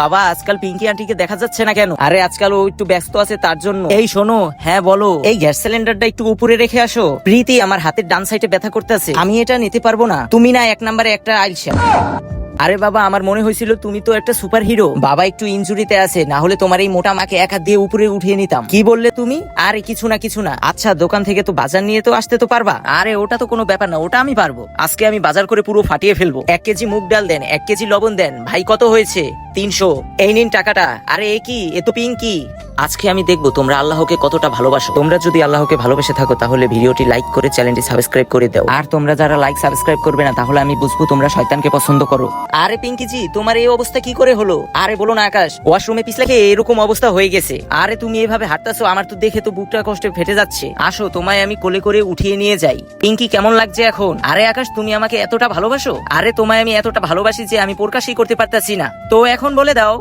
বাবা আজকাল পিঙ্কি আন্টিকে দেখা যাচ্ছে না কেন? আরে আজকাল ও একটু ব্যস্ত আছে তার জন্য। এই শোনো, হ্যাঁ বলো। এই গ্যাস সিলিন্ডারটা একটু উপরে রেখে আসো। প্রীতি, আমার হাতের ডান সাইডে ব্যথা করতেছে, আমি এটা নিতে পারবো না। তুমি না 1 নম্বরে একটা আইসা। আরে বাবা, আমার মনে হয়েছিল তুমি তো একটা সুপার হিরো। বাবা একটু ইনজুরিতে আছে, না হলে তোমার এই মোটা মাকে 1 হাত দিয়ে উপরে উঠিয়ে নিতাম। কি বললে তুমি? আরে কিছু না কিছু না। আচ্ছা, দোকান থেকে তো বাজার নিয়ে তো আসতে তো পারবা? আরে ওটা তো কোনো ব্যাপার না, ওটা আমি পারবো। আজকে আমি বাজার করে পুরো ফাটিয়ে ফেলবো। 1 কেজি মুগ ডাল দেন, 1 কেজি লবণ দেন। ভাই কত হয়েছে? 300। এই নিন টাকাটা। আরে এ কি, এ তো পিঙ্কি। আজকে আমি দেখবো তোমরা আল্লাহকে কতটা ভালোবাসো। তোমরা যদি আল্লাহকে ভালোবেসে থাকো তাহলে ভিডিওটি লাইক করে চ্যানেলটি সাবস্ক্রাইব করে দাও। আর তোমরা যারা লাইক সাবস্ক্রাইব করবে না তাহলে আমি বুঝবো তোমরা শয়তানকে পছন্দ করো। আরে পিঙ্কি জি, তোমার এই অবস্থা কি করে হলো? আরে বলো না আকাশ, ওয়াশরুমে পিছলে এরকম অবস্থা হয়ে গেছে। আরে তুমি এভাবে হাঁটতাছো, আমার তো দেখে তো বুকটা কষ্টে ফেটে যাচ্ছে। আসো, তোমায় আমি কোলে করে উঠিয়ে নিয়ে যাই। পিঙ্কি কেমন লাগছে এখন? আরে আকাশ, তুমি আমাকে এতটা ভালোবাসো? আরে তোমায় আমি এতটা ভালোবাসি যে আমি প্রকাশই করতে পারতাছি না। তো এখন বলে দাও।